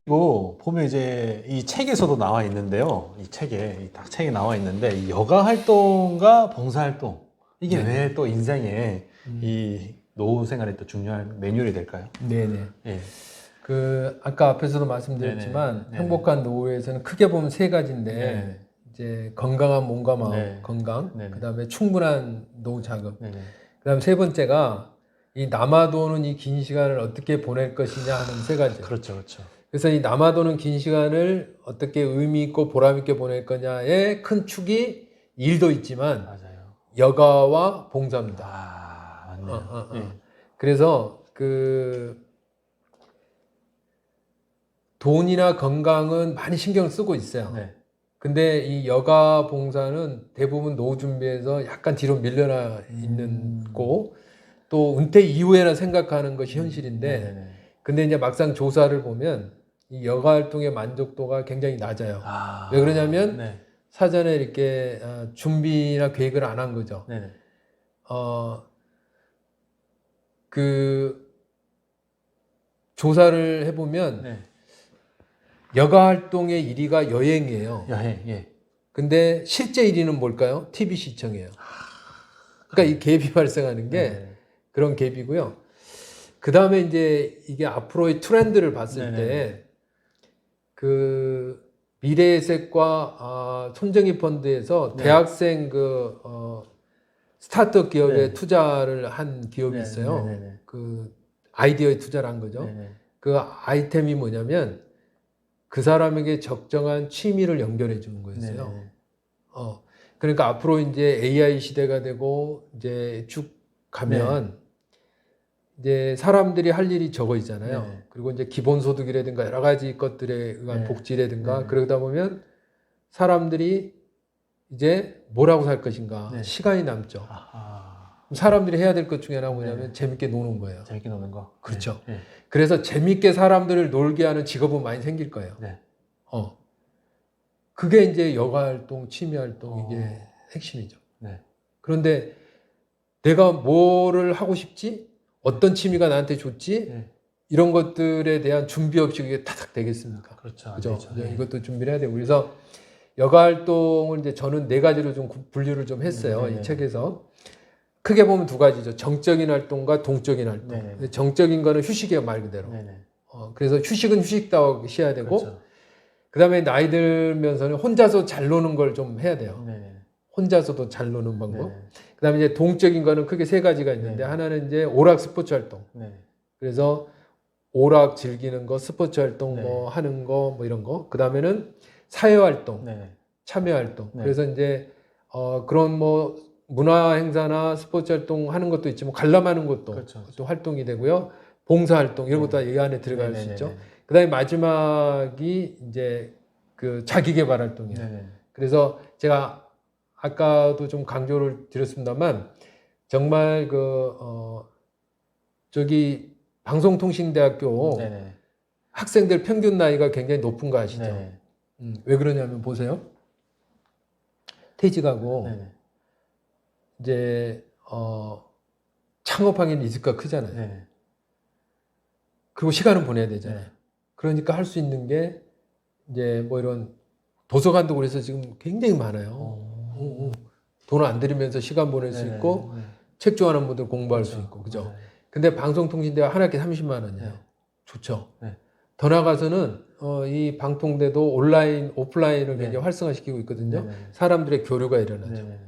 그리고 보면 이제 이 책에서도 나와 있는데요. 이 책에 딱 책에 나와 있는데 이 여가 활동과 봉사 활동 이게 네. 왜 또 인생에 이 노후 생활에 또 중요한 매뉴얼이 될까요? 네네. 예. 그 아까 앞에서도 말씀드렸지만 네네. 행복한 노후에서는 크게 보면 세 가지인데 네네. 이제 건강한 몸과 마음, 네. 건강, 네네. 그다음에 충분한 노후 자금, 네네. 그다음 세 번째가 이 남아도는 이 긴 시간을 어떻게 보낼 것이냐 하는 세 가지. 그렇죠, 그렇죠. 그래서 이 남아도는 긴 시간을 어떻게 의미 있고 보람 있게 보낼 거냐의 큰 축이 일도 있지만 맞아요. 여가와 봉사입니다. 아, 맞네요. 예. 그래서 그 돈이나 건강은 많이 신경을 쓰고 있어요. 네. 근데 이 여가 봉사는 대부분 노후 준비에서 약간 뒤로 밀려나 있는 거, 또 은퇴 이후에나 생각하는 것이 현실인데, 네네네. 근데 이제 막상 조사를 보면 이 여가 활동의 만족도가 굉장히 낮아요. 아, 왜 그러냐면 네. 사전에 이렇게 준비나 계획을 안 한 거죠. 네네. 그 조사를 해보면 네. 여가 활동의 1위가 여행이에요. 여행, 예. 근데 실제 1위는 뭘까요? TV 시청이에요. 그러니까 이 갭이 발생하는 게 네. 그런 갭이고요. 그 다음에 이제 이게 앞으로의 트렌드를 봤을 네네. 때 그 미래에셋과 손정희 펀드에서 네. 대학생 스타트업 기업에 네. 투자를 한 기업이 네, 있어요. 네네네. 그 아이디어에 투자를 한 거죠. 네네. 그 아이템이 뭐냐면 그 사람에게 적정한 취미를 연결해 주는 거였어요. 네네. 그러니까 앞으로 이제 AI 시대가 되고 이제 쭉 가면 이제 사람들이 할 일이 적어 있잖아요. 네네. 그리고 이제 기본소득이라든가 여러 가지 것들에 의한 네. 복지라든가 네네. 그러다 보면 사람들이 이제 뭐라고 살 것인가 네. 시간이 남죠. 아하. 사람들이 해야 될 것 중에 하나가 뭐냐면 네. 재밌게 노는 거예요. 재밌게 노는 거. 그렇죠. 네. 그래서 재밌게 사람들을 놀게 하는 직업은 많이 생길 거예요. 네. 그게 이제 여가활동, 취미활동 이게 핵심이죠. 네. 그런데 내가 뭐를 하고 싶지? 어떤 취미가 나한테 좋지? 네. 이런 것들에 대한 준비 없이 그게 타닥 되겠습니까? 그렇죠. 그죠? 네. 이것도 준비를 해야 되고. 그래서 여가활동을 이제 저는 네 가지로 좀 분류를 좀 했어요. 네. 이 책에서. 크게 보면 두 가지죠. 정적인 활동과 동적인 활동. 네. 근데 정적인 거는 휴식이에요, 말 그대로. 네네. 그래서 휴식은 휴식다워 해야 되고, 그렇죠. 그다음에 나이 들면서는 혼자서 잘 노는 걸 좀 해야 돼요. 네네. 혼자서도 잘 노는 방법. 네네. 그다음에 이제 동적인 거는 크게 세 가지가 있는데 네. 하나는 이제 오락 스포츠 활동. 네. 그래서 오락 즐기는 거, 스포츠 활동 네. 뭐 하는 거 뭐 이런 거. 그다음에는 사회 활동, 네네. 참여 활동. 네. 그래서 이제 그런 뭐 문화 행사나 스포츠 활동 하는 것도 있지만 관람하는 것도 그렇죠. 또 활동이 되고요. 봉사 활동 이런 것도 이 안에 들어갈 수 있죠. 그다음에 마지막이 이제 그 자기 개발 활동이에요. 네네. 그래서 제가 아까도 좀 강조를 드렸습니다만 정말 저기 방송통신대학교 네네. 학생들 평균 나이가 굉장히 높은 거 아시죠? 네네. 왜 그러냐면 보세요. 퇴직하고 네네. 이제 창업하기는 리스크가 크잖아요. 네네. 그리고 시간은 보내야 되잖아요. 네. 그러니까 할 수 있는 게 이제 뭐 이런 도서관도 그래서 지금 굉장히 많아요. 돈 안 들이면서 시간 보낼 수 네네. 있고 네. 책 좋아하는 분들 공부할 그렇죠. 수 있고 그죠? 맞아요. 근데 방송통신대가 한 학기 30만 원이에요. 네. 좋죠. 네. 더 나가서는 이 방통대도 온라인, 오프라인을 네. 굉장히 활성화시키고 있거든요. 네네. 사람들의 교류가 일어나죠. 네네.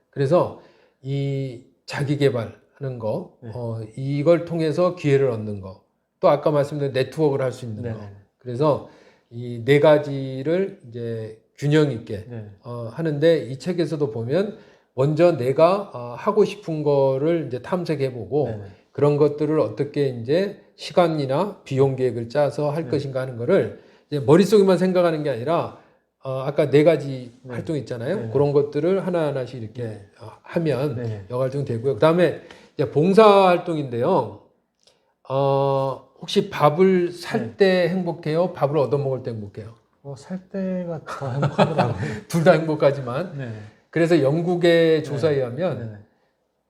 그래서 이 자기 개발하는 거, 네. 이걸 통해서 기회를 얻는 거, 또 아까 말씀드린 네트워크를 할 수 있는 거. 네네. 그래서 이 네 가지를 이제 균형 있게 네. 하는데 이 책에서도 보면 먼저 내가 하고 싶은 거를 이제 탐색해보고 네네. 그런 것들을 어떻게 이제 시간이나 비용 계획을 짜서 할 네. 것인가 하는 거를 이제 머릿속에만 생각하는 게 아니라 아까 네 가지 네. 활동 있잖아요. 네. 그런 것들을 하나하나씩 이렇게 네. 하면 네. 여가활동 되고요. 그 다음에 이제 봉사활동인데요. 혹시 밥을 살 때 행복해요? 밥을 얻어먹을 때 행복해요? 살 때가 더 행복하더라고요. 둘 다 행복하지만 네. 그래서 영국의 조사에 의하면 네네.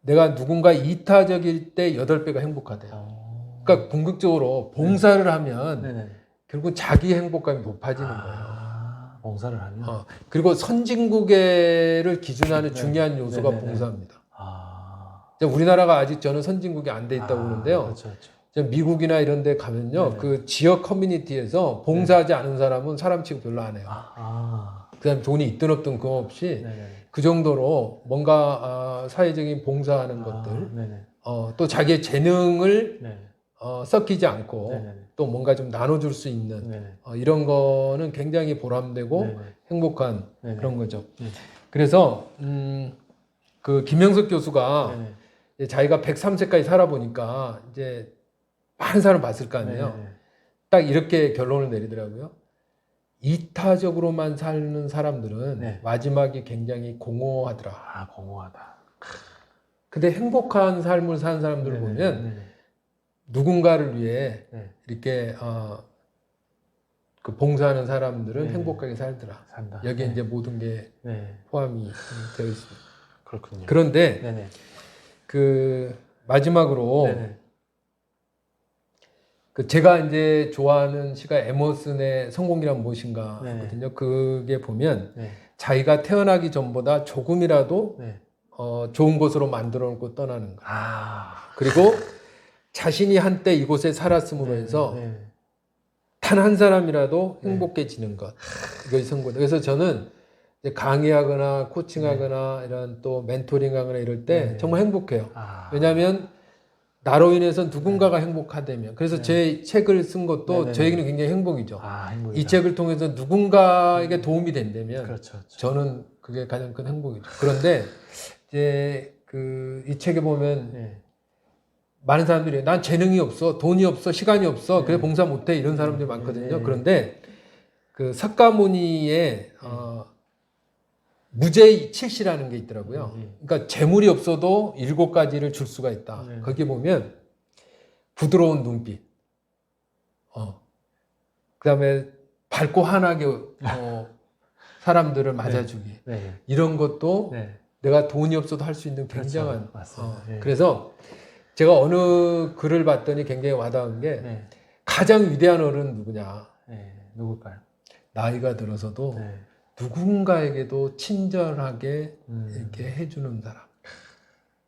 내가 누군가 이타적일 때 8배가 행복하대요. 그러니까 궁극적으로 봉사를 하면 네네. 결국 자기 행복감이 높아지는 거예요. 봉사를 하면. 그리고 선진국에를 기준하는 네. 중요한 요소가 네네네. 봉사입니다. 아. 우리나라가 아직 저는 선진국이 안 돼 있다고 그러는데요. 그렇죠, 그렇죠. 미국이나 이런 데 가면요. 네네. 그 지역 커뮤니티에서 봉사하지 않은 사람은 사람 취급 별로 안 해요. 그다음에 돈이 있든 없든 그거 없이 네네. 그 정도로 뭔가 사회적인 봉사하는 것들, 네네. 또 자기의 재능을 네. 섞이지 않고 네네. 또 뭔가 좀 나눠줄 수 있는 네네. 이런 거는 굉장히 보람되고 네네. 행복한 네네. 그런 거죠. 네. 그래서 그 김영석 교수가 네네. 이제 자기가 103세까지 살아보니까 이제 많은 사람을 봤을 거 아니에요. 네네. 딱 이렇게 결론을 내리더라고요. 이타적으로만 사는 사람들은 네. 마지막이 굉장히 공허하더라. 공허하다. 근데 행복한 삶을 사는 사람들을 네네. 보면 네네. 누군가를 위해 네. 이렇게 그 봉사하는 사람들은 네네. 행복하게 살더라. 산다. 여기에 네. 이제 모든 게 네. 포함이 되어 있습니다. 그렇군요. 그런데 네네. 그 마지막으로 네네. 그 제가 이제 좋아하는 시가 에머슨의 성공이란 무엇인가거든요. 그게 보면 네. 자기가 태어나기 전보다 조금이라도 네. 좋은 곳으로 만들어 놓고 떠나는 거예요. 그리고 자신이 한때 이곳에 살았음으로 해서 네. 단 한 사람이라도 네. 행복해지는 것. 이것이 성공. 그래서 저는 이제 강의하거나 코칭하거나 이런 또 멘토링하거나 이럴 때 네. 정말 행복해요. 아. 왜냐하면 나로 인해서 누군가가 행복하다면. 그래서 제 책을 쓴 것도 네네네. 저에게는 굉장히 행복이죠. 행복이다. 이 책을 통해서 누군가에게 도움이 된다면 그렇죠, 그렇죠. 저는 그게 가장 큰 행복이죠. 그런데 이제 그 이 책에 보면 네. 많은 사람들이 난 재능이 없어, 돈이 없어, 시간이 없어, 그래 네. 봉사 못해 이런 사람들이 많거든요. 네. 그런데 그 석가모니의 무제 칠시라는 게 있더라고요. 그러니까 재물이 없어도 7가지를 줄 수가 있다. 네. 거기 보면 부드러운 눈빛, 그다음에 밝고 환하게 사람들을 맞아주기. 네. 이런 것도 네. 내가 돈이 없어도 할 수 있는 굉장한. 그렇죠. 맞습니다. 네. 그래서 제가 어느 글을 봤더니 굉장히 와닿은 게 네. 가장 위대한 어른 누구냐? 네. 누굴까요? 나이가 들어서도 네. 누군가에게도 친절하게 음. 이렇게 해주는 사람,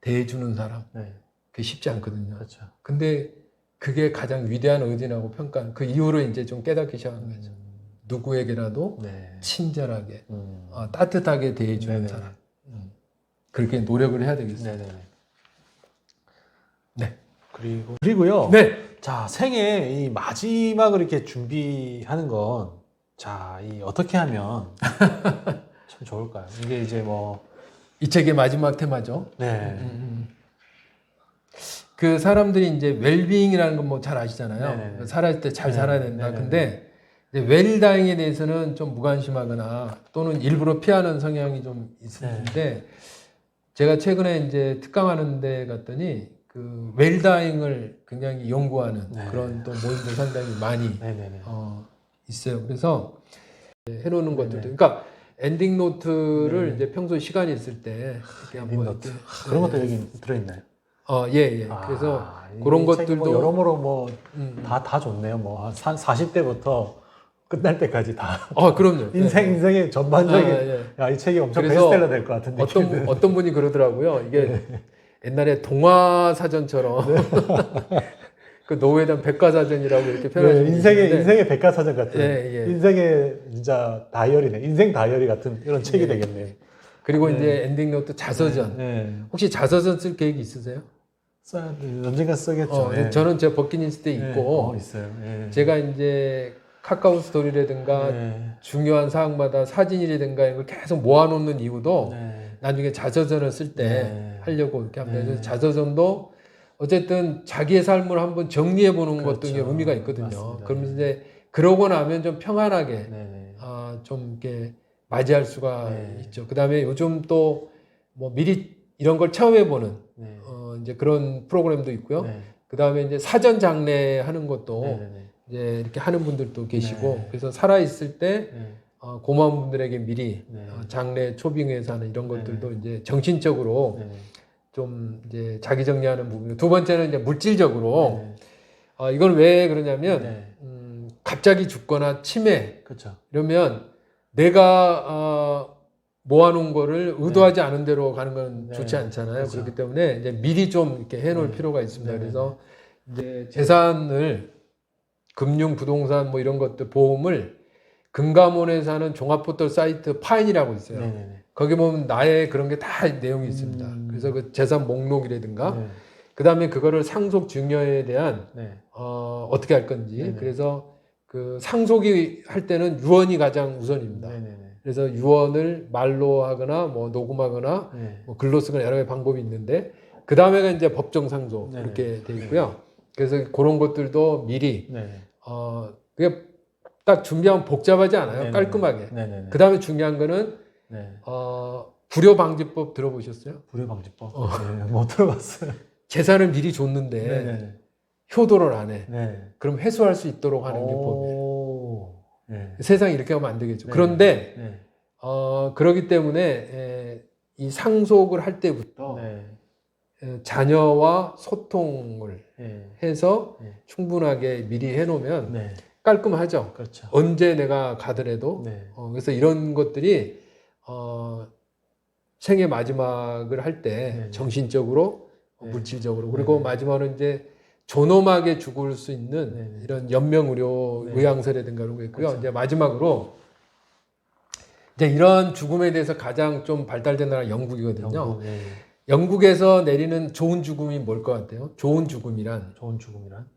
대해주는 사람, 네. 그게 쉽지 않거든요. 그렇죠. 근데 그게 가장 위대한 의인이라고 평가한 그 이후로 이제 좀 깨닫기 시작한 거죠. 누구에게라도 네. 친절하게, 음. 따뜻하게 대해주는 네네. 사람. 그렇게 노력을 해야 되겠습니다. 네네. 네. 그리고요. 네. 자, 생애 이 마지막을 이렇게 준비하는 건, 자, 이 어떻게 하면 참 좋을까요? 이게 이제 뭐, 이 책의 마지막 테마죠. 네. 그 사람들이 이제 웰빙이라는 건 뭐 잘 아시잖아요. 네네네. 살아갈 때 잘 네. 살아야 된다. 네네네. 근데 이제 웰다잉에 대해서는 좀 무관심하거나 또는 일부러 피하는 성향이 좀 있는데 제가 최근에 이제 특강하는 데 갔더니 그 웰다잉을 굉장히 연구하는 네. 그런 또 모임도 상당히 많이 네네네. 있어요. 그래서 해놓는 네네. 것들도 그러니까 엔딩 노트를 네. 이제 평소에 시간이 있을 때 이렇게 한번 노트. 이렇게 그런 것도 여기 들어있나요? 예. 그래서 이 그런 책이 것들도 뭐 여러모로 뭐 다 음. 좋네요. 뭐 40대부터 끝날 때까지 다 그럼요. 인생의 전반적인 예. 야, 이 책이 엄청 그래서 베스트셀러 될 것 같은데. 어떤 분이 그러더라고요. 이게 옛날에 동화 사전처럼 그 노회단 백과사전이라고 이렇게 표현하시는 네, 분이 있는데 인생의 백과사전 같은 예. 인생의 진짜 다이어리네. 인생 다이어리 같은 이런 책이 되겠네요. 그리고 네. 이제 엔딩 노트 자서전. 네. 혹시 자서전 쓸 계획 있으세요? 언젠가 쓰겠죠. 네. 저는 제 버킷리스트에 있고 있어요. 네. 제가 이제 카카오 스토리라든가 네. 중요한 사항마다 사진이라든가 이걸 계속 모아놓는 이유도 네. 나중에 자서전을 쓸 때 네. 하려고 이렇게 합니다. 네. 그래서 자서전도 어쨌든 자기의 삶을 한번 정리해 보는 그렇죠. 것도 이게 의미가 있거든요. 맞습니다. 그러면서 이제 그러고 나면 좀 평안하게 네. 좀 이렇게 맞이할 수가 네. 있죠. 그 다음에 요즘 또 뭐 미리 이런 걸 체험해 보는 네. 이제 그런 프로그램도 있고요. 네. 그 다음에 이제 사전 장례 하는 것도 네. 이제 이렇게 하는 분들도 계시고 네. 그래서 살아 있을 때 네. 고마운 분들에게 미리 네. 장례 초빙회에서 하는 이런 것들도 네. 이제 정신적으로 네. 좀 이제 자기 정리하는 부분. 두 번째는 이제 물질적으로 네. 이건 왜 그러냐면 네. 갑자기 죽거나 치매 그렇죠. 이러면 내가 모아놓은 거를 의도하지 않은 대로 가는 건 네. 좋지 않잖아요. 그렇죠. 그렇기 때문에 이제 미리 좀 이렇게 해놓을 네. 필요가 있습니다. 네. 그래서 이제 재산을 금융, 부동산 뭐 이런 것들 보험을 금감원에서 하는 종합포털 사이트 파인이라고 있어요. 네네네. 거기 보면 나의 그런 게 다 내용이 있습니다. 그래서 그 재산 목록이라든가 네. 그 다음에 그거를 상속 증여에 대한 네. 어떻게 할 건지 네네. 그래서 그 상속이 할 때는 유언이 가장 우선입니다. 네네네. 그래서 유언을 말로 하거나 뭐 녹음하거나 네. 뭐 글로 쓰거나 여러 가지 방법이 있는데 그 다음에가 이제 법정 상속 네네. 이렇게 돼 있고요. 그래서 그런 것들도 미리 네. 그게 딱 준비하면 복잡하지 않아요. 네네네. 깔끔하게. 네네네. 그 다음에 중요한 거는 네. 불효방지법 들어보셨어요? 불효방지법. 네. 못 들어봤어요. 재산을 미리 줬는데 네네. 효도를 안 해. 네. 그럼 회수할 수 있도록 하는 게 법이에요. 오. 네. 세상에 이렇게 하면 안 되겠죠. 네. 그런데 네. 그러기 때문에 이 상속을 할 때부터 네. 자녀와 소통을 네. 해서 네. 충분하게 미리 해놓으면 네. 깔끔하죠. 그렇죠. 언제 내가 가더라도. 네. 그래서 이런 것들이 생애 마지막을 할 때 네. 정신적으로, 네. 물질적으로 그리고 네. 마지막으로 이제 존엄하게 죽을 수 있는 네. 이런 연명의료 네. 의향서라든가 이런 거 있고요. 그렇죠. 이제 마지막으로 이제 이런 죽음에 대해서 가장 좀 발달된 나라가 영국이거든요. 영국, 네. 영국에서 내리는 좋은 죽음이 뭘 것 같아요? 좋은 죽음이란 좋은 죽음이란?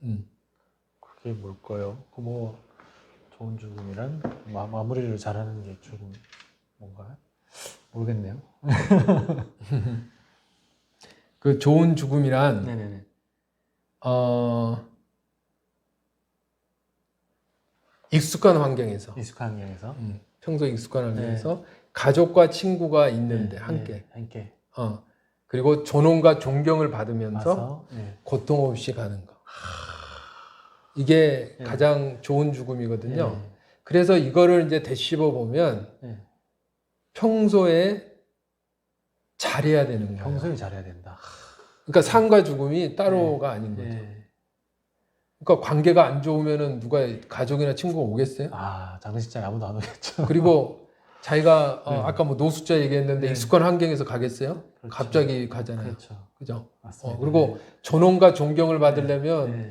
그게 뭘까요? 그 뭐 좋은 죽음이란 마무리를 잘하는 게 죽음 뭔가 모르겠네요. 그 좋은 죽음이란 네네네. 익숙한 환경에서 익숙한 환경에서 평소 익숙한 환경에서 가족과 친구가 있는데 네. 함께 네. 함께 그리고 존엄과 존경을 받으면서 와서 네. 고통 없이 가는 거. 이게 네. 가장 좋은 죽음이거든요. 네. 그래서 이거를 이제 되씹어 보면 네. 평소에 잘해야 되는 거예요. 평소에 잘해야 된다. 그러니까 삶과 죽음이 따로가 아닌 거죠. 네. 그러니까 관계가 안 좋으면은 누가 가족이나 친구가 오겠어요? 장례식장에 아무도 안 오겠죠. 그리고 자기가 네. 아까 뭐 노숙자 얘기했는데 네. 익숙한 환경에서 가겠어요? 그렇죠. 갑자기 가잖아요. 그렇죠. 그죠? 맞습니다. 그리고 존엄과 존경을 받으려면 네.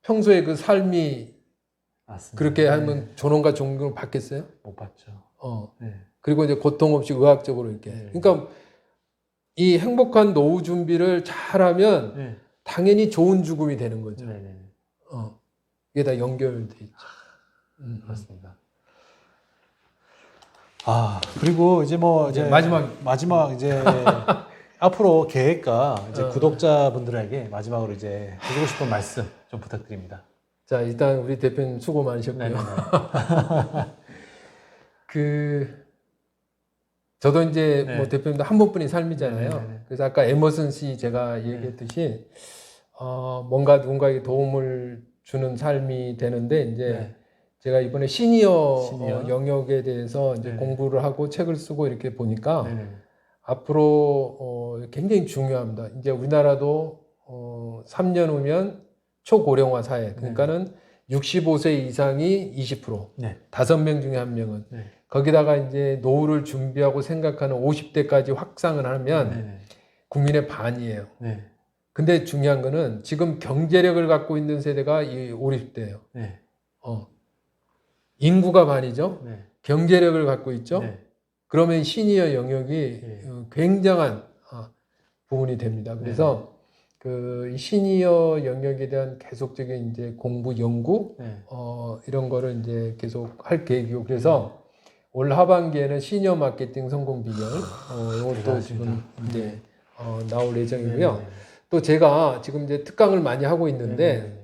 평소에 그 삶이 맞습니다. 그렇게 하면 존엄과 존경을 받겠어요? 못 봤죠. 네. 그리고 이제 고통 없이 의학적으로 이렇게. 네. 그러니까 이 행복한 노후 준비를 잘하면 네. 당연히 좋은 죽음이 되는 거죠. 네네. 이게 다 연결돼 있죠. 그렇습니다. 그리고 이제 뭐 이제 마지막 이제 앞으로 계획과 이제 구독자분들에게 마지막으로 이제 해주고 싶은 말씀 좀 부탁드립니다. 자, 일단 우리 대표님 수고 많으셨고요. 저도 이제 뭐 대표님도 한 번뿐인 삶이잖아요. 네네네. 그래서 아까 에머슨 씨 제가 얘기했듯이 뭔가 누군가에게 도움을 주는 삶이 되는데 이제 제가 이번에 시니어 영역에 대해서 이제 공부를 하고 책을 쓰고 이렇게 보니까 앞으로 굉장히 중요합니다. 이제 우리나라도 3년 후면 초고령화 사회. 그러니까는 65세 이상이 20%, 5명 중에 1명은 거기다가 이제 노후를 준비하고 생각하는 50대까지 확산을 하면 국민의 반이에요. 근데 중요한 거는 지금 경제력을 갖고 있는 세대가 이 50대예요. 인구가 반이죠. 경제력을 갖고 있죠. 그러면 시니어 영역이 굉장한 부분이 됩니다. 그래서 이 시니어 영역에 대한 계속적인 이제 공부, 연구 이런 거를 이제 계속 할 계획이고 그래서 올 하반기에는 시니어 마케팅 성공 비결 이것도 지금 이제 나올 예정이고요. 또 제가 지금 이제 특강을 많이 하고 있는데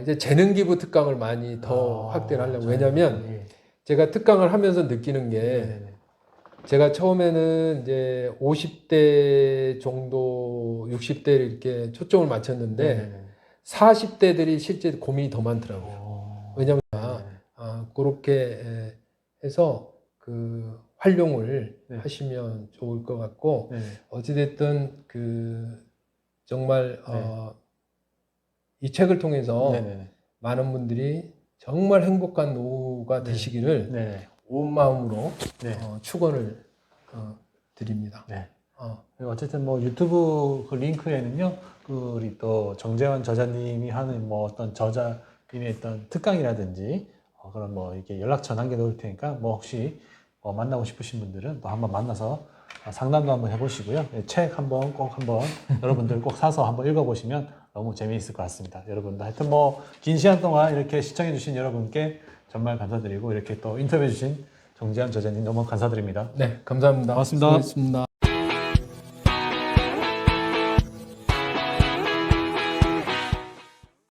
이제 재능 기부 특강을 많이 더 확대를 하려고. 왜냐면 제가 특강을 하면서 느끼는 게 제가 처음에는 이제 50대 정도, 60대를 이렇게 초점을 맞췄는데 40대들이 실제 고민이 더 많더라고요. 왜냐면 그렇게 해서 활용을 네. 하시면 좋을 것 같고 네. 어찌됐든 정말 이 책을 통해서 네네. 많은 분들이 정말 행복한 노후가 네. 되시기를 네. 온 마음으로 네. 축원을 드립니다. 네. 그리고 어쨌든 뭐 유튜브 그 링크에는요, 우리 또 정재환 저자님이 하는 뭐 어떤 저자님의 어떤 특강이라든지 그런 뭐 이렇게 연락처 남겨놓을 테니까 뭐 혹시 만나고 싶으신 분들은 또 한번 만나서 상담도 한번 해보시고요. 책 꼭 한번 여러분들 꼭 사서 한번 읽어보시면 너무 재미있을 것 같습니다. 여러분들 하여튼 뭐 긴 시간 동안 이렇게 시청해주신 여러분께 정말 감사드리고 이렇게 또 인터뷰해주신 정재환 저자님 너무 감사드립니다. 네, 감사합니다. 고맙습니다. 수고했습니다.